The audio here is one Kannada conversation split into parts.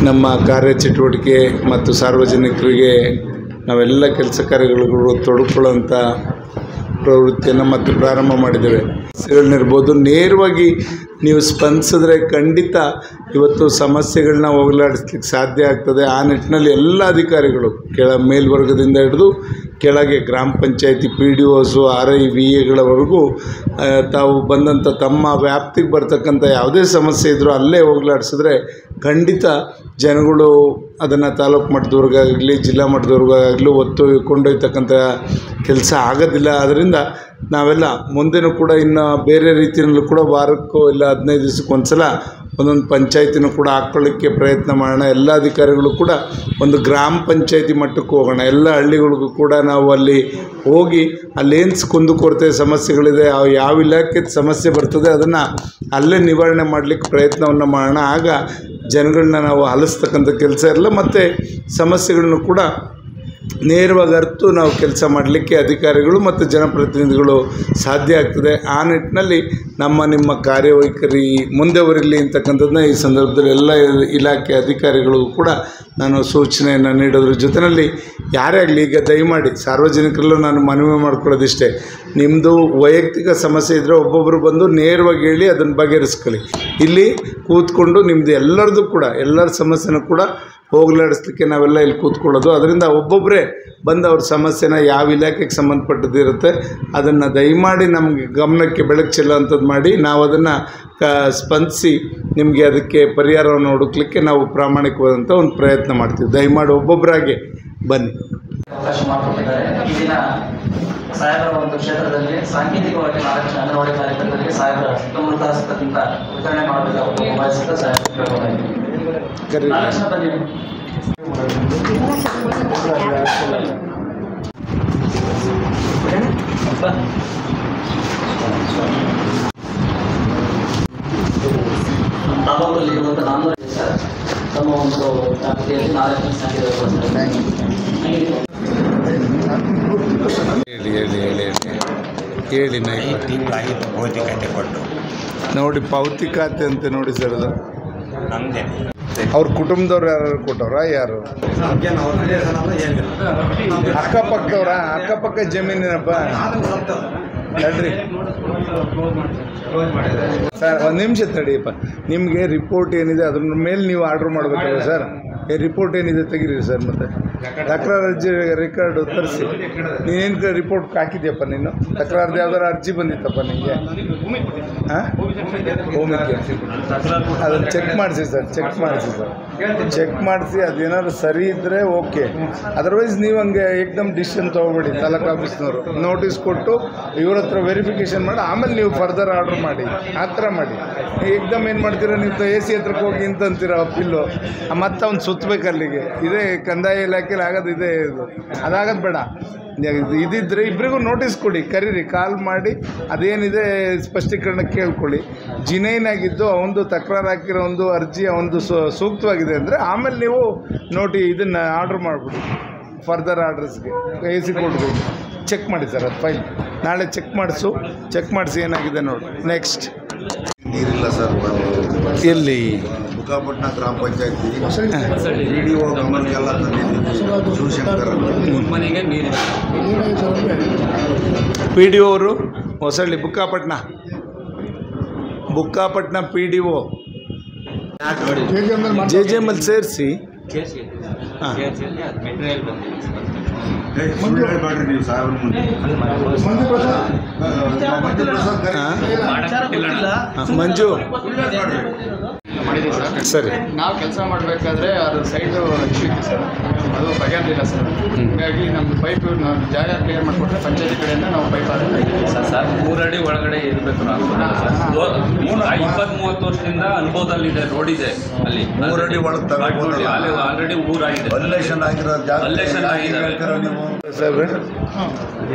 ನಮ್ಮ ಕಾರ್ಯಚಟುವಟಿಕೆ ಮತ್ತು ಸಾರ್ವಜನಿಕರಿಗೆ ನಾವೆಲ್ಲ ಕೆಲಸ ಕಾರ್ಯಗಳು ತೊಡಕೊಳ್ಳುವಂಥ ಪ್ರವೃತ್ತಿಯನ್ನು ಮತ್ತು ಪ್ರಾರಂಭ ಮಾಡಿದ್ದೇವೆ. ಸಮಸ್ಯೆಗಳನ್ನಿರ್ಬೋದು, ನೇರವಾಗಿ ನೀವು ಸ್ಪಂದಿಸಿದ್ರೆ ಖಂಡಿತ ಇವತ್ತು ಸಮಸ್ಯೆಗಳನ್ನ ಹೋಗಲಾಡಿಸ್ಲಿಕ್ಕೆ ಸಾಧ್ಯ ಆಗ್ತದೆ. ಆ ನಿಟ್ಟಿನಲ್ಲಿ ಎಲ್ಲ ಅಧಿಕಾರಿಗಳು ಮೇಲ್ವರ್ಗದಿಂದ ಹಿಡಿದು ಕೆಳಗೆ ಗ್ರಾಮ ಪಂಚಾಯತಿ PDOs RI VAಗಳವರೆಗೂ ತಾವು ಬಂದಂಥ ತಮ್ಮ ವ್ಯಾಪ್ತಿಗೆ ಬರ್ತಕ್ಕಂಥ ಯಾವುದೇ ಸಮಸ್ಯೆ ಇದ್ದರೂ ಅಲ್ಲೇ ಹೋಗಲಾಡಿಸಿದ್ರೆ ಖಂಡಿತ ಜನಗಳು ಅದನ್ನು ತಾಲೂಕು ಮಟ್ಟದವ್ರಿಗಾಗಲಿ ಜಿಲ್ಲಾ ಮಟ್ಟದವ್ರಿಗಾಗಲಿ ಕೊಂಡೊಯ್ತಕ್ಕಂಥ ಕೆಲಸ ಆಗೋದಿಲ್ಲ. ಅದರಿಂದ ನಾವೆಲ್ಲ ಮುಂದೆನೂ ಕೂಡ ಇನ್ನು ಬೇರೆ ರೀತಿಯಲ್ಲೂ ಕೂಡ ವಾರಕ್ಕೋ ಇಲ್ಲ 15 ದಿವಸಕ್ಕೆ ಒಂದು ಸಲ ಒಂದೊಂದು ಪಂಚಾಯತಿನೂ ಕೂಡ ಹಾಕ್ಕೊಳ್ಳಿಕ್ಕೆ ಪ್ರಯತ್ನ ಮಾಡೋಣ. ಎಲ್ಲ ಅಧಿಕಾರಿಗಳು ಕೂಡ ಒಂದು ಗ್ರಾಮ ಪಂಚಾಯತಿ ಮಟ್ಟಕ್ಕೆ ಹೋಗೋಣ. ಎಲ್ಲ ಹಳ್ಳಿಗಳಿಗೂ ಕೂಡ ನಾವು ಅಲ್ಲಿ ಹೋಗಿ ಅಲ್ಲೇನು ಕುಂದುಕೊರತೆ ಸಮಸ್ಯೆಗಳಿದೆ, ಯಾವ ಇಲಾಖೆ ಸಮಸ್ಯೆ ಬರ್ತದೆ ಅದನ್ನು ಅಲ್ಲೇ ನಿವಾರಣೆ ಮಾಡಲಿಕ್ಕೆ ಪ್ರಯತ್ನವನ್ನು ಮಾಡೋಣ. ಆಗ ಜನಗಳನ್ನ ನಾವು ಅಲಿಸ್ತಕ್ಕಂಥ ಕೆಲಸ ಇರಲ್ಲ, ಮತ್ತು ಸಮಸ್ಯೆಗಳನ್ನು ಕೂಡ ನೇರವಾಗಿ ಅರಿತು ನಾವು ಕೆಲಸ ಮಾಡಲಿಕ್ಕೆ ಅಧಿಕಾರಿಗಳು ಮತ್ತು ಜನಪ್ರತಿನಿಧಿಗಳು ಸಾಧ್ಯ ಆಗ್ತದೆ. ಆ ನಿಟ್ಟಿನಲ್ಲಿ ನಿಮ್ಮ ಕಾರ್ಯವೈಖರಿ ಮುಂದೆ ಬರಲಿ ಅಂತಕ್ಕಂಥದ್ದನ್ನ ಈ ಸಂದರ್ಭದಲ್ಲಿ ಎಲ್ಲ ಇಲಾಖೆ ಅಧಿಕಾರಿಗಳಿಗೂ ಕೂಡ ನಾನು ಸೂಚನೆಯನ್ನು ನೀಡೋದ್ರ ಜೊತೆಯಲ್ಲಿ ಯಾರೇ ಆಗಲಿ ಈಗ ದಯಮಾಡಿ ಸಾರ್ವಜನಿಕರಲ್ಲೂ ನಾನು ಮನವಿ ಮಾಡ್ಕೊಳ್ಳೋದಿಷ್ಟೇ, ನಿಮ್ಮದು ವೈಯಕ್ತಿಕ ಸಮಸ್ಯೆ ಇದ್ದರೆ ಒಬ್ಬೊಬ್ಬರು ಬಂದು ನೇರವಾಗಿ ಹೇಳಿ ಅದನ್ನು ಬಗೆಹರಿಸ್ಕೊಳ್ಳಿ. ಇಲ್ಲಿ ಕೂತ್ಕೊಂಡು ನಿಮ್ಮದು ಎಲ್ಲರದ್ದು ಕೂಡ ಎಲ್ಲರ ಸಮಸ್ಯೆನೂ ಕೂಡ ಹೋಗಲಾಡಿಸ್ಲಿಕ್ಕೆ ನಾವೆಲ್ಲ ಇಲ್ಲಿ ಕೂತ್ಕೊಳ್ಳೋದು. ಅದರಿಂದ ಒಬ್ಬೊಬ್ಬರೇ ಬಂದು ಅವ್ರ ಸಮಸ್ಯೆನ ಯಾವ ಇಲಾಖೆಗೆ ಸಂಬಂಧಪಟ್ಟದಿರುತ್ತೆ ಅದನ್ನು ದಯಮಾಡಿ ನಮಗೆ ಗಮನಕ್ಕೆ ಬೆಳಕು ಚೆಲ್ಲುವಂಥದ್ದು ಮಾಡಿ ನಾವು ಅದನ್ನು ಸ್ಪಂದಿಸಿ ನಿಮಗೆ ಅದಕ್ಕೆ ಪರಿಹಾರವನ್ನು ಹುಡುಕ್ಲಿಕ್ಕೆ ನಾವು ಪ್ರಾಮಾಣಿಕವಾದಂಥ ಒಂದು ಪ್ರಯತ್ನ ಮಾಡ್ತೀವಿ. ದಯಮಾಡಿ ಒಬ್ಬೊಬ್ಬರಾಗೆ ಬನ್ನಿ. ಅವಕಾಶ ಮಾಡಿಕೊಟ್ಟಿದ್ದಾರೆ. ಈ ದಿನ ಸಾಹೇಬರ ಒಂದು ಕ್ಷೇತ್ರದಲ್ಲಿ ಸಾಂಕೇತಿಕವಾಗಿ 4 ಅಂಗನವಾಡಿ ಕಾರ್ಯಕರ್ತರಿಗೆ ಸಾಹೇಬರ ಅಮೃತ ಹಸ್ತದಿಂದ ವಿತರಣೆ ಮಾಡಬೇಕು ಬಯಸಿದ ಸಾಹೇಬ ತಾಲೂಕಲ್ಲಿರುವಂಥ 400 ತಮ್ಮ ಒಂದು ವ್ಯಾಪ್ತಿಯಲ್ಲಿ 4 ಹೇಳಿ ಭೌತಿಕತೆ ಕೊಟ್ಟು ನೋಡಿ, ಪಾವತಿ ಖಾತೆ ಅಂತ ನೋಡಿ ಸರ್, ಅದು ನಮ್ಮದೇ. ಅವ್ರ ಕುಟುಂಬದವ್ರು ಯಾರು ಕೊಟ್ಟವ್ರ? ಯಾರು ಅಕ್ಕಪಕ್ಕ ಜಮೀನಿನಪ್ಪ ಹೇಳ್ರಿ ಸರ್. ಒಂದು ನಿಮಿಷ ತಡಿಯಪ್ಪ, ನಿಮಗೆ ರಿಪೋರ್ಟ್ ಏನಿದೆ ಅದ್ರ ಮೇಲೆ ನೀವು ಆರ್ಡ್ರ್ ಮಾಡಬೇಕಲ್ಲ ಸರ್. ರಿಪೋರ್ಟ್ ಏನಿದೆ ತೆಗೀರಿ ಸರ್. ಮತ್ತು ತಕರಾರು ಅರ್ಜಿ ರೆಕಾರ್ಡು ತರಿಸಿ. ನೀನೇನು ರಿಪೋರ್ಟ್ ಹಾಕಿದ್ಯಪ್ಪ? ನೀನು ತಕರಾರ್ದು ಯಾವ್ದಾರು ಅರ್ಜಿ ಬಂದಿತ್ತಪ್ಪ ನಿಮಗೆ? ಹಾಂ, ಭೂಮಿಗೆ ಅದನ್ನು ಚೆಕ್ ಮಾಡಿಸಿ ಸರ್, ಚೆಕ್ ಮಾಡಿಸಿ ಅದೇನಾದ್ರು ಸರಿ ಇದ್ದರೆ ಓಕೆ. ಅದರ್ವೈಸ್ ನೀವು ಹಂಗೆ ಏಕ್ದಮ್ ಡಿಸಿಷನ್ ತೊಗೊಬೇಡಿ. ತಾಲೂಕು ಆಫೀಸ್ನವರು ನೋಟಿಸ್ ಕೊಟ್ಟು ಇವ್ರ ಹತ್ರ ವೆರಿಫಿಕೇಷನ್ ಮಾಡಿ ಆಮೇಲೆ ನೀವು ಫರ್ದರ್ ಆರ್ಡ್ರ್ ಮಾಡಿ. ಆ ಥರ ಮಾಡಿ. ಏಕ್ದಮ್ ಏನು ಮಾಡ್ತೀರ ನೀವು? AC ಹತ್ರಕ್ಕೆ ಹೋಗಿ ಅಂತೀರ ಅಪ್ಪಿಲ್ಲು, ಮತ್ತೆ ಅವ್ನು ಸುತ್ತಬೇಕು ಅಲ್ಲಿಗೆ. ಇದೇ ಕಂದಾಯ ಇಲಾಖೆಯಲ್ಲಿ ಆಗೋದು ಇದೆ. ಇದು ಅದಾಗೋದು ಬೇಡ. ಇದಿದ್ದರೆ ಇಬ್ಬರಿಗೂ ನೋಟಿಸ್ ಕೊಡಿ, ಕರೀರಿ, ಕಾಲ್ ಮಾಡಿ ಅದೇನಿದೆ ಸ್ಪಷ್ಟೀಕರಣ ಕೇಳ್ಕೊಳ್ಳಿ. ಜಿನೈನಾಗಿದ್ದು ಅವನು ತಕರಾರು ಹಾಕಿರೋ ಒಂದು ಅರ್ಜಿ ಅವನು ಸೂಕ್ತವಾಗಿದೆ ಅಂದರೆ ಆಮೇಲೆ ನೀವು ಇದನ್ನು ಆರ್ಡ್ರ್ ಮಾಡಿಬಿಡಿ. ಫರ್ದರ್ ಆರ್ಡರ್ಸ್ಗೆ AC ಕೊಡ್ಬೋದು. ಚೆಕ್ ಮಾಡಿ ಸರ್ ಅದು ಫೈಲ್. ನಾಳೆ ಚೆಕ್ ಮಾಡಿಸಿ ಏನಾಗಿದೆ ನೋಡಿ. ನೆಕ್ಸ್ಟ್ ನೀರಿಲ್ಲ ಸರ್. ಎಲ್ಲಿ? ಬುಕ್ಕಾಪಟ್ಟಣ ಗ್ರಾಮ ಪಂಚಾಯತಿ PDO ಗಮನಕ್ಕೆಲ್ಲ ತಂದಿದ್ದೀವಿ. ಶಿವಶಂಕರ್ ಮನೆಗೆ ನೀರು PDO ಅವರು ಹೊಸಳ್ಳಿ ಬುಕ್ಕಾಪಟ್ಟಣ PDO JJML ಸೇರಿಸಿ ಮಾಡ್ರಿ ನೀವು ಸಾಹೇಬ್ರ ಮುಂದೆ. ಮಂಜು ಮಾಡಿದ್ದೀವಿ ಸರ್. ಸರಿ, ನಾವು ಕೆಲಸ ಮಾಡಬೇಕಾದ್ರೆ ಅದು ಸೈಟು ಇಶ್ಯೂ ಇತ್ತು ಸರ್, ಅದು ಬಗೆಹರಿಲ್ಲ ಸರ್. ಹೀಗಾಗಿ ನಮ್ಮ ಪೈಪ್ ಜಾಗ ಕ್ಲಿಯರ್ ಮಾಡಿಕೊಟ್ರೆ ಪಂಚಾಯತಿ ಕಡೆಯಿಂದ ನಾವು ಪೈಪ್ ಸರ್ 3 ಅಡಿ ಒಳಗಡೆ ಇರಬೇಕು. 20-30 ವರ್ಷದಿಂದ ಅನುಭವದಲ್ಲಿದೆ. ರೋಡ್ ಇದೆ ಅಲ್ಲಿ 3 ಅಡಿ ಒಳಗೆ ಅಲ್ಲಿ ಆಲ್ರೆಡಿ ಊರಾಗಿದೆ. ಅಲ್ಲೇಷನ್ ಆಗಿರೋ ಜಾಗ ಸಾಹೇಬ್ರೆ,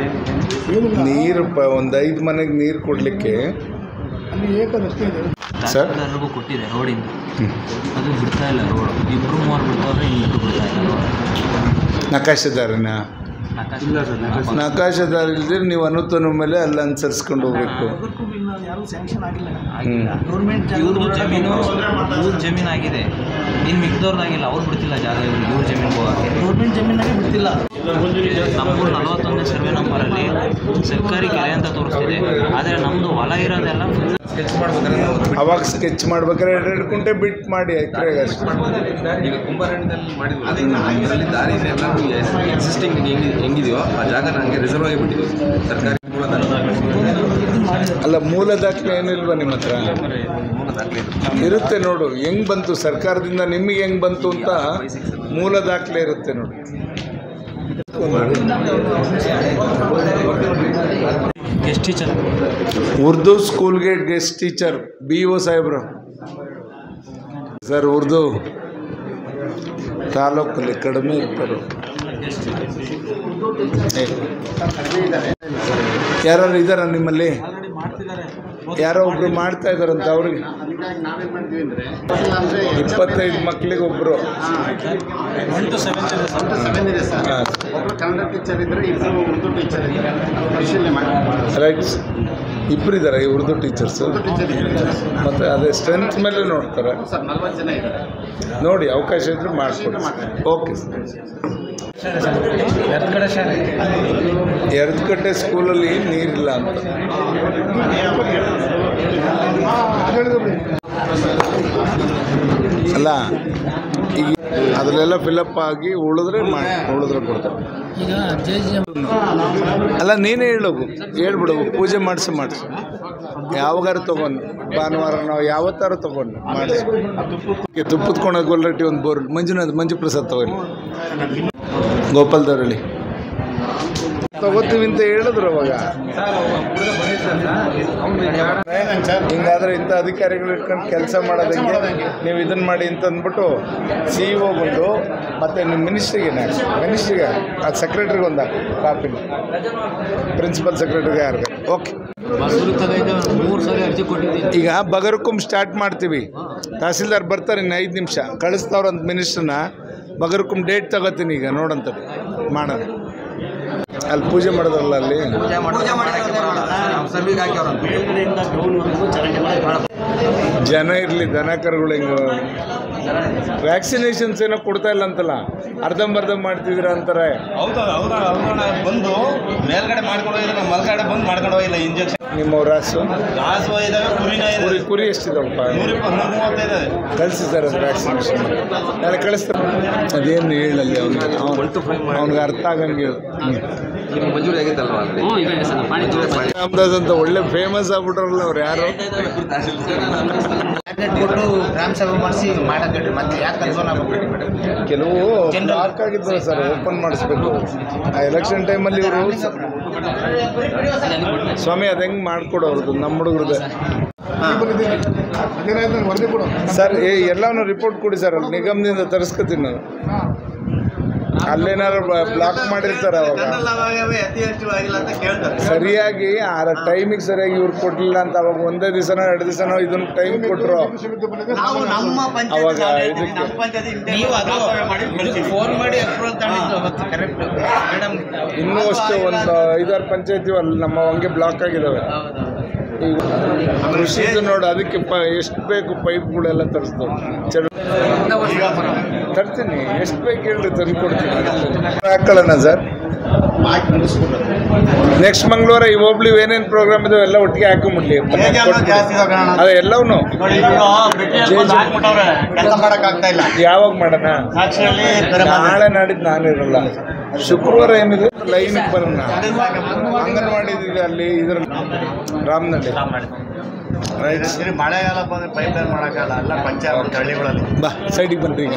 ನೀರು ಒಂದು 5 ಮನೆಗೆ ನೀರು ಕೊಡಲಿಕ್ಕೆ ಸರ್ ಕೊಟ್ಟಿದೆ ರೋಡಿಂದ. ಅದು ಬಿಡ್ತಾ ಇಲ್ಲ ರೋಡ್. 2-3 ಬಿಡ್ತಾವ್ರೆ, ಇನ್ನೂ ಬಿಡ್ತಾ ಇಲ್ಲ ರೋಡ್. ನಕಾಶೆದಾರನ ನಕಾಶೆದಾರ ಇಲ್ದಿದ್ರೆ ನೀವು ಅನುತನ ಮೇಲೆ ಅಲ್ಲಿ ಅನುಸರಿಸ್ಕೊಂಡು ಹೋಗ್ಬೇಕು. ಯಾರು ಸ್ಯಾಂಕ್ಷನ್ ಆಗಿಲ್ಲ. ಆಗಿಲ್ಲ. ಗೌರ್ಮೆಂಟ್ ಇವ್ರದ್ದು ಜಮೀನು ಇವ್ರ ಜಮೀನು ಆಗಿದೆ, ಇನ್ನು ಮಿಕ್ದವ್ರದ್ದಾಗಿಲ್ಲ. ಅವ್ರು ಬಿಡ್ತಿಲ್ಲ ಜಾಗ ಇವ್ರ ಜಮೀನಿಗೆ ಹೋಗೋಕ್ಕೆ. ಗೌರ್ಮೆಂಟ್ ಜಮೀನಾಗೆ ಬಿಡ್ತಿಲ್ಲ. ನಮ್ಮೂರು 41ನೇ ಸರ್ವೆ ನಂಬರಲ್ಲಿ ಸರ್ಕಾರಿ ಕೆರೆ ಅಂತ ತೋರಿಸ್ತಿದೆ, ಆದರೆ ನಮ್ಮದು ಹೊಲ ಇರೋದೆಲ್ಲ ಅವಾಗ ಸ್ಕೆಚ್ ಮಾಡ್ಬೇಕಾದ್ರೆ 2 ಕುಂಟೆ ಬಿಟ್ಟು ಮಾಡಿ ಎಕರೆಗೆ ಅಷ್ಟು. ಈಗ ಕುಂಬಾರಣ್ಯದಲ್ಲಿ ಮಾಡಿದ್ವಿ, ಅದರಲ್ಲಿ ದಾರಿ ಎಲ್ಲರೂ ಎಕ್ಸಿಸ್ಟಿಂಗ್ ಹೆಂಗಿದೆಯೋ ಆ ಜಾಗ ನನಗೆ ರಿಸರ್ವ್ ಆಗಿಬಿಟ್ಟಿದೆ. ಸರ್ಕಾರಿ ಮೂಲ ಅಲ್ಲ, ಮೂಲ ದಾಖಲೆ ಏನಿಲ್ವಾ ನಿಮ್ಮ ಹತ್ರ? ದಾಖಲೆ ಇರುತ್ತೆ ನೋಡು, ಹೆಂಗೆ ಬಂತು ಸರ್ಕಾರದಿಂದ ನಿಮಗೆ ಹೆಂಗೆ ಬಂತು ಅಂತ ಮೂಲ ದಾಖಲೆ ಇರುತ್ತೆ ನೋಡಿ. ಗೆಸ್ಟ್ ಟೀಚರ್ ಉರ್ದು ಸ್ಕೂಲ್ಗೆ ಗೆಸ್ಟ್ ಟೀಚರ್ BO ಸಾಹೇಬ್ರು ಸರ್. ಉರ್ದು ತಾಲೂಕಲ್ಲಿ ಕಡಿಮೆ ಇರ್ತಾರೆ. ಯಾರು ಇದ್ದಾರ ನಿಮ್ಮಲ್ಲಿ? ಯಾರೋ ಒಬ್ರು ಮಾಡ್ತಾ ಇದ್ದಾರಂತ ಅವ್ರಿಗೆ 25 ಮಕ್ಕಳಿಗೆ ಒಬ್ಬರು ಕನ್ನಡ ಟೀಚರ್ ಇದ್ದರೆ ಇಬ್ಬರು ಉರ್ದು ಟೀಚರ್ ಇದ್ದಾರೆ. ರೈಟ್, ಇಬ್ಬರು ಇದ್ದಾರೆ ಈ ಉರ್ದು ಟೀಚರ್ಸು. ಮತ್ತು ಅದೇ ಸ್ಟ್ರೆಂತ್ ಮೇಲೆ ನೋಡ್ತಾರೆ. 40 ಜನ ಇದ್ದಾರೆ. ನೋಡಿ, ಅವಕಾಶ ಇದ್ದರೆ ಮಾಡಿಕೊಡಿ. Okay sir. ಎರ್ದಕಟ್ಟೆ ಸ್ಕೂಲಲ್ಲಿ ನೀರಿಲ್ಲ ಅಂತ ಅಲ್ಲ, ಈಗ ಅದರಲ್ಲೆಲ್ಲ ಫಿಲಪ್ ಆಗಿ ಉಳಿದ್ರೆ ಕೊಡ್ತಾರೆ. ಅಲ್ಲ, ನೀನೇ ಹೇಳ್ಬಿಡು, ಪೂಜೆ ಮಾಡಿಸು. ಯಾವಾಗಾರು ತೊಗೊಂಡು ಭಾನುವಾರ ನಾವು ಯಾವತ್ತಾರು ತೊಗೊಂಡು ಮಾಡಿಸಿ. ತುಪ್ಪದ ಕೋಣ ಗೊಲ್ರಟ್ಟಿ ಒಂದು ಬೋರ್ ಮಂಜು ಪ್ರಸಾದ್ ತಗೊಳ್ಳಿ, ಗೋಪಾಲ್ದವ್ರಲ್ಲಿ ತಗೋತೀವಿ ಅಂತ ಹೇಳಿದ್ರು ಅವಾಗ. ಹಿಂಗಾದ್ರೆ ಇಂಥ ಅಧಿಕಾರಿಗಳು ಇಟ್ಕೊಂಡು ಕೆಲಸ ಮಾಡೋದಂಗೆ ನೀವು ಇದನ್ನು ಮಾಡಿ ಅಂತ ಅಂದ್ಬಿಟ್ಟು CEO ಬಂದು ಮತ್ತು ನಿಮ್ಮ ಮಿನಿಸ್ಟ್ರಿಗೆ ಅದು ಸೆಕ್ರೆಟ್ರಿಗೆ ಒಂದು ಕಾಪಿನ ಪ್ರಿನ್ಸಿಪಲ್ ಸೆಕ್ರೆಟ್ರಿಗೆ ಯಾರಿಗೆ. ಓಕೆ, ಈಗ ಬಗರ್ಕುಂ ಸ್ಟಾರ್ಟ್ ಮಾಡ್ತೀವಿ. ತಹಸೀಲ್ದಾರ್ ಬರ್ತಾರೆ ಇನ್ನು 5 ನಿಮಿಷ, ಕಳಿಸ್ತಾವ್ರಂತ ಮಿನಿಸ್ಟ್ರನ್ನ. ಬಗರ್ಕುಂ ಡೇಟ್ ತಗೋತೀನಿ ಈಗ, ನೋಡಂತದ್ದು ಮಾಡೋಣ. ಅಲ್ಲಿ ಪೂಜೆ ಮಾಡಿದ್ರಲ್ಲ, ಅಲ್ಲಿ ಜನ ಇರಲಿ, ದನ ಕರುಗಳು ಹಿಂಗೆ ವ್ಯಾಕ್ಸಿನೇಷನ್ಸ್ ಏನೋ ಕೊಡ್ತಾ ಇಲ್ಲ ಅಂತಲ್ಲ, ಅರ್ಧಂಬರ್ಧ ಮಾಡ್ತಿದ್ದೀರಾ ಅಂತಾರೆ. ಬಂದು ಮೇಲ್ಗಡೆ ಮಾಡ್ಕೊಂಡು ನಮ್ಮ ಮಲ್ಗಡೆ ಬಂದು ಮಾಡ್ಕೊಂಡು ಹೋಗಿಲ್ಲ ಇಂಜೆಕ್ಷನ್. ನಿಮ್ಮ ರಾಸು ಇದಾವೆ, ಕುರಿ ಎಷ್ಟಿದಾವಪ್ಪ? 135 ಕಳಿಸಿ ಸರ್ ಅದು ವ್ಯಾಕ್ಸಿನೇಷನ್. ನಾಳೆ ಕಳಿಸ್ತಾರೆ. ಅದೇನು ಹೇಳಲ್ಲಿ ಅವ್ನಿಗೆ ಅರ್ಥ ಆಗಂಗೆ ಹೇಳು. ಮಂಜೂರಿ ಆಗಿತ್ತಲ್ವಾ? ರಾಮದಾಸ್ ಅಂತ ಒಳ್ಳೆ ಫೇಮಸ್ ಆಗ್ಬಿಟ್ರಲ್ಲ ಅವ್ರು. ಯಾರು ಗ್ರಾಮ ಸಭೆ ಮಾಡಿಸಿ ಮಾಡಕ್ಕೆ ಮತ್ತೆ ಯಾಕೆ ಕೆಲವು ಬ್ಲಾಕ್ ಆಗಿದ್ದಾರೆ ಸರ್, ಓಪನ್ ಮಾಡಿಸ್ಬೇಕು. ಆ ಎಲೆಕ್ಷನ್ ಟೈಮಲ್ಲಿ ಇವರು ಸ್ವಾಮಿ ಅದು ಹೆಂಗೆ ಮಾಡಿಕೊಡೋರ್ದು ನಮ್ಮ ಹುಡುಗರದ್ದು ಸರ್. ಎಲ್ಲವನ್ನೂ ರಿಪೋರ್ಟ್ ಕೊಡಿ ಸರ್, ಅಲ್ಲಿ ನಿಗಮದಿಂದ ತರಿಸ್ಕೊತೀನಿ ನಾನು. ಅಲ್ಲೇನಾದ್ರು ಬ್ಲಾಕ್ ಮಾಡಿರ್ತಾರೆ ಅವಾಗ ಸರಿಯಾಗಿ ಆ ಟೈಮಿಗೆ ಸರಿಯಾಗಿ ಇವ್ರು ಕೊಡಲಿಲ್ಲ ಅಂತ ಅವಾಗ 1 ದಿವಸನೋ 2 ದಿವಸನೋ ಇದನ್ನು ಟೈಮ್ ಕೊಟ್ಟರು. ಅವಾಗ ಇನ್ನೂ ಅಷ್ಟು ಒಂದು 5-6 ಪಂಚಾಯತಿ ಅಲ್ಲಿ ನಮ್ಮ ಹಂಗೆ ಬ್ಲಾಕ್ ಆಗಿದ್ದಾವೆ. ಈಗ ಕೃಷಿದು ನೋಡು, ಅದಕ್ಕೆ ಎಷ್ಟು ಬೇಕು ಪೈಪ್ಗಳೆಲ್ಲ ತರಿಸ್ತಾವೆ. ತರ್ತೀನಿ, ಎಷ್ಟು ಬೇಕು ಹೇಳ್ರಿ ತಂದು ಕೊಡ್ತೀನಿ. ಹಾಕೊಳ್ಳೋಣ ಸರ್. ನೆಕ್ಸ್ಟ್ ಮಂಗಳವಾರ ಈ ಹೋಬ್ಳಿ ಏನೇನು ಪ್ರೋಗ್ರಾಮ್ ಇದಾವೆ ಎಲ್ಲ ಒಟ್ಟಿಗೆ ಹಾಕೊಂಬಿಡ್ಲಿ. ಅದೇ ಎಲ್ಲವೂ ಯಾವಾಗ ಮಾಡೋಣ? ನಾಳೆ ನಾಡಿದ್ದು ನಾನಿರಲ್ಲ. ಶುಕ್ರವಾರ ಏನಿದೆ ಲೈನಿಗೆ ಬರೋಣ. ಅಂಗನವಾಡಿ ಅಲ್ಲಿ ಇದ್ರ ರಾಮನಹಳ್ಳಿ. ಮಳೆಗಾಲ ಬಂದರೆ ಪೈಪ್ ಲೈನ್ ಮಾಡೋಕ್ಕಲ್ಲ, ಎಲ್ಲ ಪಂಚಾಯತ್ ಹಳ್ಳಿಗಳಲ್ಲಿ. ಬಾ ಸೈಡಿಗೆ ಬನ್ರಿ ಈಗ.